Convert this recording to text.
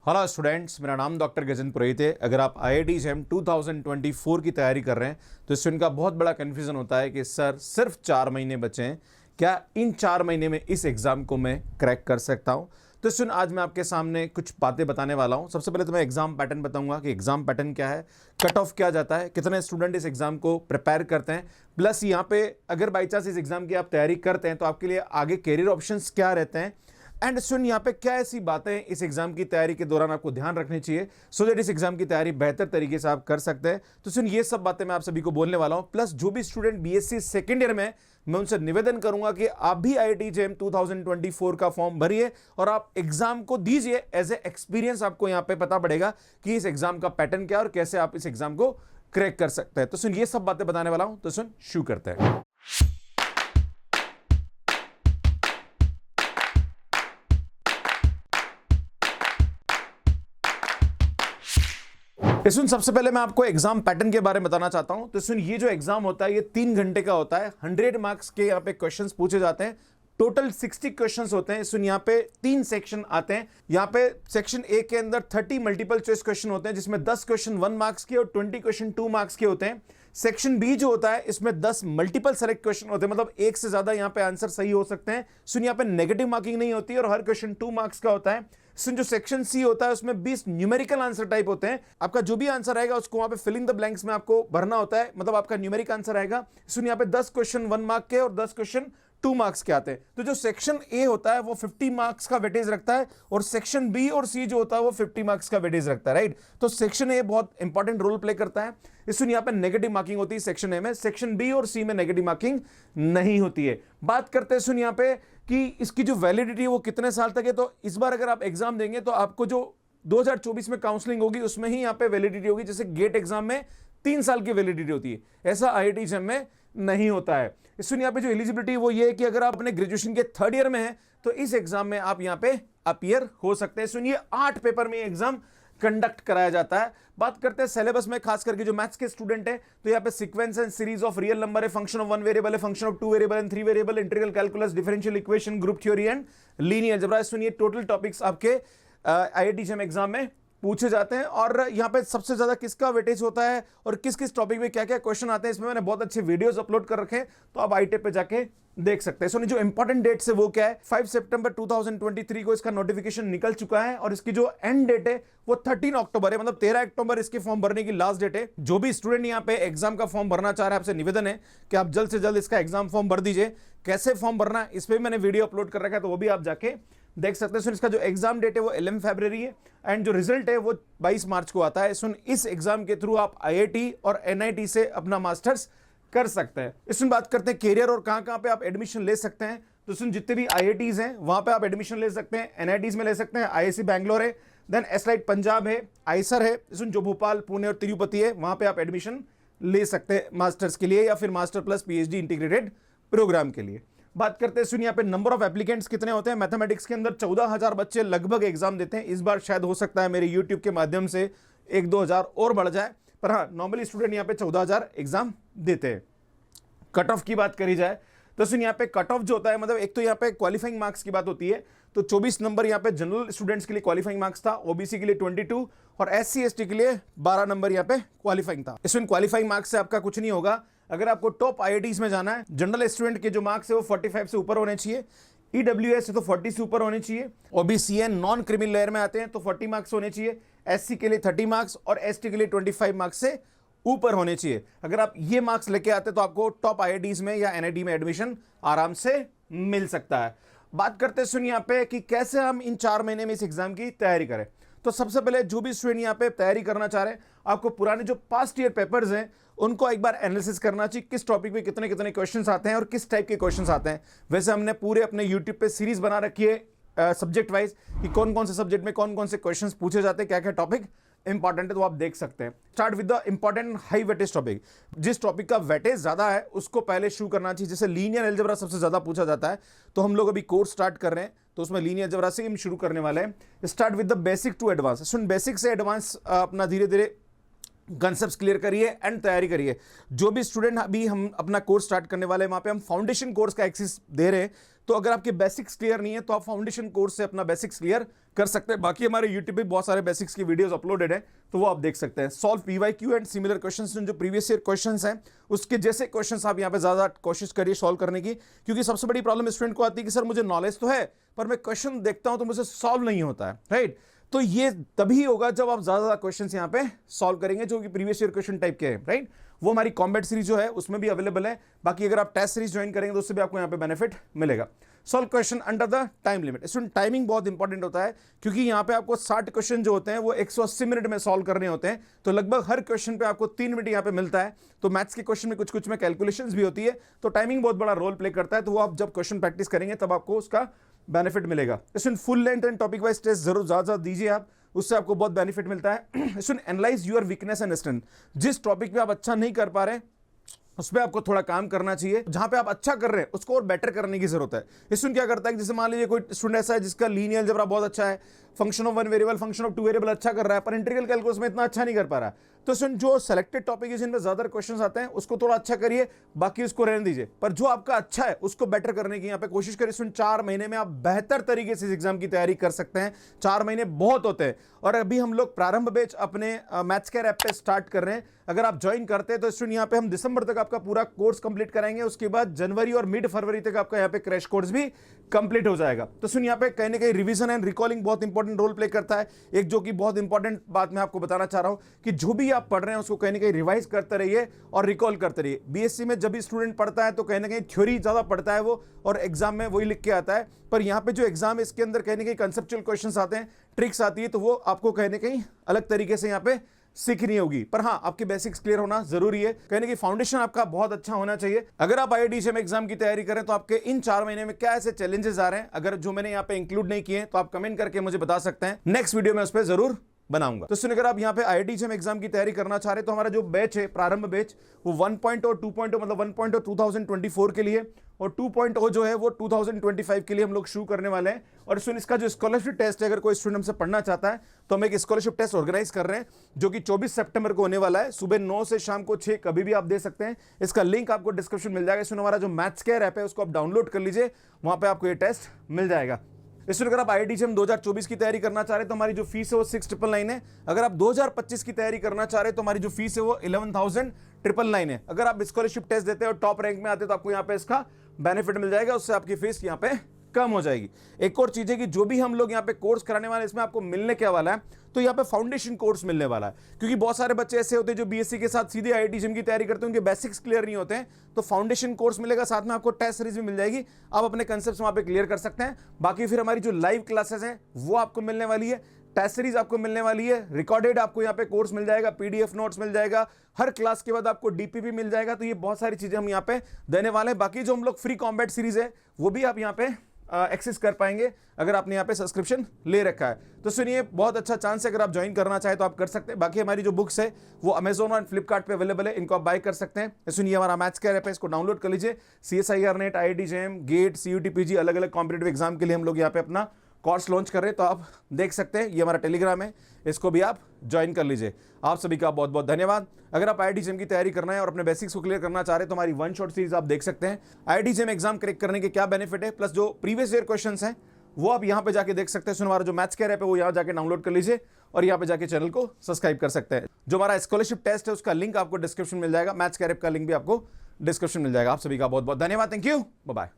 Hello students, मेरा नाम doctor Gajendra पुरोहित है। अगर आप IIT JEM 2024 की तैयारी कर रहे हैं तो स्टूडेंट का बहुत बड़ा कन्फ्यूजन होता है कि सर सिर्फ 4 महीने बचे हैं, क्या इन 4 महीने में इस एग्ज़ाम को मैं क्रैक कर सकता हूं? तो स्टूडेंट आज मैं आपके सामने कुछ बातें बताने वाला हूं। सबसे पहले तो मैं एग्जाम पैटर्न बताऊंगा कि एग्जाम पैटर्न क्या है, कट ऑफ क्या जाता है, कितने स्टूडेंट इस एग्जाम को प्रिपेयर करते हैं, प्लस यहाँ पे अगर बाई चांस इस एग्जाम की आप तैयारी करते हैं तो आपके लिए आगे कैरियर ऑप्शंस क्या रहते हैं, एंड सुन यहाँ पे क्या ऐसी बातें इस एग्जाम की तैयारी के दौरान आपको ध्यान रखनी चाहिए सो दैट इस एग्जाम की तैयारी बेहतर तरीके से आप कर सकते हैं। तो सुन ये सब बातें मैं आप सभी को बोलने वाला हूं। प्लस जो भी स्टूडेंट BSc सेकेंड ईयर में, मैं उनसे निवेदन करूंगा कि आप भी IIT JEM 2024 का फॉर्म भरिए और आप एग्जाम को दीजिए। एज ए एक्सपीरियंस आपको यहाँ पे पता पड़ेगा कि इस एग्जाम का पैटर्न क्या है और कैसे आप इस एग्जाम को क्रैक कर सकते हैं। तो सुन ये सब बातें बताने वाला हूं, तो सुन शुरू करते हैं। सुन सबसे पहले मैं आपको एग्जाम पैटर्न के बारे में बताना चाहता हूं। तो सुन ये जो एग्जाम होता है ये 3 घंटे का होता है। 100 मार्क्स के यहाँ पे क्वेश्चंस पूछे जाते हैं। टोटल 60 क्वेश्चंस होते हैं। सुन यहाँ पे 3 सेक्शन आते हैं। यहाँ पे सेक्शन ए के अंदर 30 मल्टीपल चॉइस क्वेश्चन होते हैं, जिसमें 10 क्वेश्चन 1 मार्क्स के और 20 क्वेश्चन 2 मार्क्स के होते हैं। सेक्शन बी जो होता है इसमें 10 मल्टीपल सेलेक्ट क्वेश्चन होते हैं, मतलब एक से ज्यादा यहाँ पे आंसर सही हो सकते हैं। सुन यहाँ पे नेगेटिव मार्किंग नहीं होती है और हर क्वेश्चन 2 मार्क्स का होता है। सुन जो सेक्शन सी होता है उसमें 20 न्यूमेरिकल आंसर टाइप होते हैं। आपका जो भी आंसर आएगा उसको वहां पे फिल इन द ब्लैंक्स में आपको भरना होता है, मतलब आपका न्यूमेरिक आंसर आएगा। सुन यहाँ पे 10 क्वेश्चन 1 मार्क के और 10 क्वेश्चन 2 मार्क्स के आते हैं। तो जो सेक्शन ए होता है वो 50 मार्क्स का वेटेज रखता है और सेक्शन बी और सी जो होता है वो 50 मार्क्स का वेटेज रखता है, राइट। तो सेक्शन ए बहुत इंपॉर्टेंट रोल प्ले करता है। इसमें यहाँ पे नेगेटिव मार्किंग होती है सेक्शन ए में, सेक्शन बी और सी में नेगेटिव मार्किंग नहीं होती है। बात करते हैं सुन यहाँ पे कि इसकी जो वैलिडिटी है वो कितने साल तक है। तो इस बार अगर आप एग्जाम देंगे तो आपको जो 2024 में काउंसलिंग होगी उसमें ही यहाँ पे वैलिडिटी होगी। जैसे गेट एग्जाम में 3 साल की वैलिडिटी होती है, ऐसा IIT JEM में नहीं होता है। इसमें यहाँ पे जो एलिजिबिलिटी वो ये है कि अगर आप अपने ग्रेजुएशन के 3rd ईयर में हैं तो इस एग्जाम में आप यहाँ पे अपीयर हो सकते हैं। सुनिए 8 पेपर में एग्जाम कंडक्ट कराया जाता है। बात करते हैं सिलेबस में, खास करके जो मैथ्स के स्टूडेंट हैं तो यहाँ पे sequence and series of real number है, फंक्शन ऑफ 1 वेरिएबल है, function of 2 variable and 3 variable, integral calculus, differential equation, group theory and linear algebra. सुनिए टोटल टॉपिक्स आपके IIT JEM एग्जाम में पूछे जाते हैं। और यहाँ पे सबसे ज्यादा किसका वेटेज होता है और किस किस टॉपिक में क्या क्या क्वेश्चन आते हैं, इसमें मैंने बहुत अच्छे वीडियोस अपलोड कर रखे हैं, तो आप IIT पे जाके देख सकते हैं। जो इंपॉर्टेंट डेट्स है वो क्या है, 5 सितंबर 2023 को इसका नोटिफिकेशन निकल चुका है और इसकी जो एंड डेट है वो 13 अक्टूबर है, मतलब 13 अक्टूबर इसके फॉर्म भरने की लास्ट डेट है। जो भी स्टूडेंट यहाँ पे एग्जाम का फॉर्म भरना चाह रहे हैं, आपसे निवेदन है कि आप जल्द से जल्द इसका एग्जाम फॉर्म भर दीजिए। कैसे फॉर्म भरना है इस पर मैंने वीडियो अपलोड कर रखा है, तो वो भी आप जाके देख सकते हैं। सुन इसका जो एग्जाम डेट है वो 11 फरवरी है एंड जो रिजल्ट है वो 22 मार्च को आता है। सुन इस एग्जाम के थ्रू आप IIT और NIT से अपना मास्टर्स कर सकते हैं। इसमें बात करते हैं कैरियर और कहां कहां पे आप एडमिशन ले सकते हैं। तो सुन जितने भी IITs हैं वहां पे आप एडमिशन ले सकते हैं। NITs में ले सकते हैं, IISc बैंगलोर है, देन SLIT पंजाब है, आइसर है। सुन जो भोपाल, पुणे और तिरुपति है वहां पे आप एडमिशन ले सकते हैं मास्टर्स के लिए या फिर master plus PhD integrated programme के लिए। बात करते हैं सुन यहाँ पे नंबर ऑफ एप्लीकेंट्स कितने होते हैं। मैथमेटिक्स के अंदर 14,000 बच्चे लगभग एग्जाम देते हैं। इस बार शायद हो सकता है मेरे यूट्यूब के माध्यम से 1-2 हजार और बढ़ जाए, पर हाँ नॉर्मली स्टूडेंट यहाँ पे 14,000 एग्जाम देते हैं। कट ऑफ की बात करी जाए तो सुन यहाँ पे कट ऑफ जो होता है, मतलब एक तो यहाँ पे क्वालिफाइंग मार्क्स की बात होती है, तो 24 नंबर यहाँ पे जनरल स्टूडेंट्स के लिए क्वालिफाइंग मार्क्स था, OBC के लिए 22 और SC ST के लिए 12 नंबर यहाँ पे क्वालिफाइंग था। इसमें क्वालिफाइंग मार्क्स से आपका कुछ नहीं होगा। अगर आपको टॉप IITs में जाना है, जनरल स्टूडेंट के जो मार्क्स है वो 45 से ऊपर होने चाहिए, EWS से तो 40 से ऊपर होने चाहिए, OBCN नॉन क्रिमिनल लेयर में आते हैं तो 40 मार्क्स होने चाहिए, SC के लिए 30 मार्क्स और ST के लिए 25 मार्क्स से ऊपर होने चाहिए। अगर आप ये मार्क्स लेके आते तो आपको टॉप IITs में या NIT में एडमिशन आराम से मिल सकता है। बात करते सुन यहाँ पे कि कैसे हम इन 4 महीने में इस एग्जाम की तैयारी करें। तो सबसे पहले जो भी स्टूडेंट यहाँ पे तैयारी करना चाह रहे हैं, आपको पुराने जो पास्ट ईयर पेपर्स हैं उनको एक बार एनालिसिस करना चाहिए, किस टॉपिक पे कितने कितने क्वेश्चंस आते हैं और किस टाइप के क्वेश्चंस आते हैं। वैसे हमने पूरे अपने यूट्यूब पे सीरीज बना रखी है सब्जेक्ट वाइज कि कौन कौन से सब्जेक्ट में कौन कौन से क्वेश्चंस पूछे जाते हैं, क्या क्या टॉपिक इंपॉर्टेंट है, तो आप देख सकते हैं। Start with the important high weightage topic. जिस टॉपिक का वेटेज ज्यादा है उसको पहले शुरू करना चाहिए। जैसे लीनियर अलजेब्रा सबसे ज्यादा पूछा जाता है, तो हम लोग अभी कोर्स स्टार्ट कर रहे हैं तो उसमें लीनियर अलजेब्रा से हम शुरू करने वाले हैं। Start with the basic to advance. सुन बेसिक से एडवांस अपना धीरे धीरे कंसेप्ट्स क्लियर करिए एंड तैयारी करिए। जो भी स्टूडेंट अभी हम अपना कोर्स स्टार्ट करने वाले हैं वहां पे हम फाउंडेशन कोर्स का एक्सेस दे रहे हैं, तो अगर आपके बेसिक्स क्लियर नहीं है तो आप फाउंडेशन कोर्स से अपना बेसिक्स क्लियर कर सकते हैं। बाकी हमारे यूट्यूब पे बहुत सारे बेसिक्स की वीडियोस अपलोडेड है, तो वो आप देख सकते हैं। Solve PYQ and similar questions, जो प्रीवियस ईयर क्वेश्चंस हैं उसके जैसे क्वेश्चंस आप यहाँ पे ज्यादा कोशिश करिए सॉल्व करने की, क्योंकि सबसे बड़ी प्रॉब्लम स्टूडेंट को आती है कि सर मुझे नॉलेज तो है पर मैं क्वेश्चन देखता हूं तो मुझे सॉल्व नहीं होता है, राइट। तो ये तभी होगा जब आप ज्यादा क्वेश्चंस यहाँ पे सॉल्व करेंगे जो कि प्रीवियस ईयर क्वेश्चन टाइप के हैं, राइट। वो हमारी कॉम्बैट सीरीज जो है उसमें भी अवेलेबल है। बाकी अगर आप टेस्ट सीरीज ज्वाइन करेंगे तो उससे भी आपको यहाँ पे बेनिफिट मिलेगा। Solve question under the time limit. इसमें टाइमिंग बहुत इंपॉर्टेंट होता है, क्योंकि यहाँ पे आपको 60 क्वेश्चन जो होते हैं वो 180 मिनट में सॉल्व करने होते हैं, तो लगभग हर क्वेश्चन पे आपको 3 मिनट यहाँ पे मिलता है। तो मैथ्स के क्वेश्चन में कुछ कुछ में कैलकुलेशंस भी होती है, तो टाइमिंग बहुत बड़ा रोल प्ले करता है। तो वो आप जब क्वेश्चन प्रैक्टिस करेंगे तब आपको उसका बेनिफिट मिलेगा। इसमें full length and topic wise test जरूर ज्यादा दीजिए आप, उससे आपको बहुत बेनिफिट मिलता है। इसमें analyse your weakness and strength. जिस टॉपिक पे आप अच्छा नहीं कर पा रहे उस पर आपको थोड़ा काम करना चाहिए, जहां पे आप अच्छा कर रहे हैं उसको और बेटर करने की जरूरत है। इसमें क्या करता है, जैसे मान लीजिए कोई स्टूडेंट ऐसा है जिसका लीनियर अलजेब्रा बहुत अच्छा है, function of one variable, function of two variable अच्छा कर रहा है, पर इंटीग्रल कैलकुलस में इतना अच्छा नहीं कर पा रहा है। तो इसमें जो सेलेक्टेड टॉपिक है जिनमें ज्यादा क्वेश्चंस आते हैं उसको थोड़ा अच्छा करिए, बाकी उसको रहने दीजिए। पर जो आपका अच्छा है उसको बेटर करने की यहाँ पे कोशिश करिए। इसमें 4 महीने में आप बेहतर तरीके से इस एग्जाम की तैयारी कर सकते हैं। 4 महीने बहुत होते हैं, और अभी हम लोग प्रारंभ बैच अपने मैथ्स केयर ऐप पे स्टार्ट कर रहे हैं। अगर आप ज्वाइन करते हैं तो स्टूडेंट यहाँ पे हम दिसंबर तक आपका पूरा कोर्स कंप्लीट कराएंगे, उसके बाद जनवरी और मिड फरवरी तक आपका यहाँ पे क्रैश कोर्स भी कंप्लीट हो जाएगा। तो सुन यहाँ पे कहीं ना कहीं रिवीजन एंड रिकॉलिंग बहुत इंपॉर्टेंट रोल प्ले करता है। एक जो कि बहुत इंपॉर्टेंट बात मैं आपको बताना चाह रहा हूं कि जो भी आप पढ़ रहे हैं उसको कहीं ना कहीं रिवाइज करते रहिए और रिकॉल करते रहिए। बीएससी में जब भी स्टूडेंट पढ़ता है तो कहीं ना कहीं थ्योरी ज्यादा पढ़ता है वो, और एग्जाम में वही लिख के आता है। पर यहाँ पे जो एग्जाम है इसके अंदर कहीं ना कहीं कंसेप्चुअल क्वेश्चंस आते हैं, ट्रिक्स आती है, तो वो आपको कहीं ना कहीं अलग तरीके से यहाँ पे सीखनी होगी। पर हाँ, आपके बेसिक्स क्लियर होना जरूरी है, कहने की फाउंडेशन आपका बहुत अच्छा होना चाहिए। अगर आप आईआईटी एग्जाम की तैयारी करें तो आपके इन 4 महीने में क्या ऐसे चैलेंजेस आ रहे हैं, अगर जो मैंने यहाँ पे इंक्लूड नहीं किए तो आप कमेंट करके मुझे बता सकते हैं। नेक्स्ट वीडियो में उस पर जरूर बनाऊंगा। तो सुनिए, अगर आप यहाँ पे आईआईटी एग्जाम की तैयारी करना चाह रहे हैं तो हमारा जो बैच है प्रारंभ बैच वो 1.0 और 2.0 मतलब 1.0 2024 के लिए और 2.0 जो है वो 2025 के लिए हम लोग शुरू करने वाले हैं। और सुन, इसका जो स्कॉलरशिप टेस्ट है, अगर कोई स्टूडेंट हमसे पढ़ना चाहता है तो हम एक स्कॉलरशिप टेस्ट ऑर्गेनाइज कर रहे हैं जो कि 24 सितंबर को होने वाला है। सुबह 9 से शाम को 6 कभी भी आप दे सकते हैं। इसका लिंक आपको डिस्क्रिप्शन मिल जाएगा। इसमें हमारा जो मैथ्स केयर ऐप है उसको आप डाउनलोड कर लीजिए, वहां पे आपको ये टेस्ट मिल जाएगा। इसलिए अगर आप आईआईटी 2024 की तैयारी करना चाह रहे हैं तो हमारी जो फीस है वो 6,999 है। अगर आप 2025 की तैयारी करना चाह रहे हैं तो हमारी जो फीस है वो 11,999 है। अगर आप स्कॉलरशिप टेस्ट देते हैं और टॉप रैंक में आते हैं तो आपको यहाँ पे इसका बेनिफिट मिल जाएगा, उससे आपकी फीस यहाँ पे कम हो जाएगी। एक और चीज है कि जो भी हम लोग यहाँ पे कोर्स कराने वाले हैं इसमें आपको मिलने क्या वाला है, तो यहाँ पे फाउंडेशन कोर्स मिलने वाला है। क्योंकि बहुत सारे बच्चे ऐसे होते हैं जो बीएससी के साथ सीधे आईआईटी की तैयारी करते हैं, उनके बेसिक्स क्लियर नहीं होते हैं, तो फाउंडेशन कोर्स मिलेगा, साथ में आपको टेस्ट सीरीज भी मिल जाएगी। आप अपने कंसेप्ट वहां पे क्लियर कर सकते हैं। बाकी फिर हमारी जो लाइव क्लासेस हैं वो आपको मिलने वाली है, टेस्ट सीरीज आपको मिलने वाली है, रिकॉर्डेड आपको यहाँ पे कोर्स मिल जाएगा, पीडीएफ नोट्स मिल जाएगा, हर क्लास के बाद आपको डीपीपी मिल जाएगा। तो ये बहुत सारी चीजें हम यहाँ पे देने वाले हैं। बाकी जो हम लोग फ्री कॉम्बैट सीरीज है वो भी आप यहाँ पे एक्सेस कर पाएंगे अगर आपने यहाँ पे सब्सक्रिप्शन ले रखा है। तो सुनिए, बहुत अच्छा चांस है, अगर आप ज्वाइन करना चाहे तो आप कर सकते हैं। बाकी हमारी जो बुक्स है वो अमेजोन और फ्लिपकार्ट पे अवेलेबल है, इनको आप बाय कर सकते हैं। सुनिए, हमारा मैथ्स केयर ऐप है, इसको डाउनलोड कर लीजिए। CSIR net, IIT JEM, gate, CUT PG अलग अलग कॉम्पिटेटिव एग्जाम के लिए हम लोग यहाँ पे अपना कोर्स लॉन्च कर रहे हैं, तो आप देख सकते हैं। ये हमारा टेलीग्राम है, इसको भी आप ज्वाइन कर लीजिए। आप सभी का बहुत बहुत धन्यवाद। अगर आप IIT JEM की तैयारी करना है और अपने बेसिक्स को क्लियर करना चाह रहे हैं तो हमारी 1 शॉट सीरीज आप देख सकते हैं। IIT JEM एग्जाम क्रैक करने के क्या बेनिफिट है, प्लस जो प्रीवियस ईयर क्वेश्चंस हैं वो आप यहाँ पे जाके देख सकते हैं। हमारा जो मैथ्स केयर ऐप है वो यहाँ जाके डाउनलोड कर लीजिए और यहाँ पे जाके चैनल को सब्सक्राइब कर सकते हैं। जो हमारा स्कॉलरशिप टेस्ट है उसका लिंक आपको डिस्क्रिप्शन मिल जाएगा, मैथ्स केयर ऐप का लिंक भी आपको डिस्क्रिप्शन मिल जाएगा। आप सभी का बहुत बहुत धन्यवाद। Thank you, bye bye.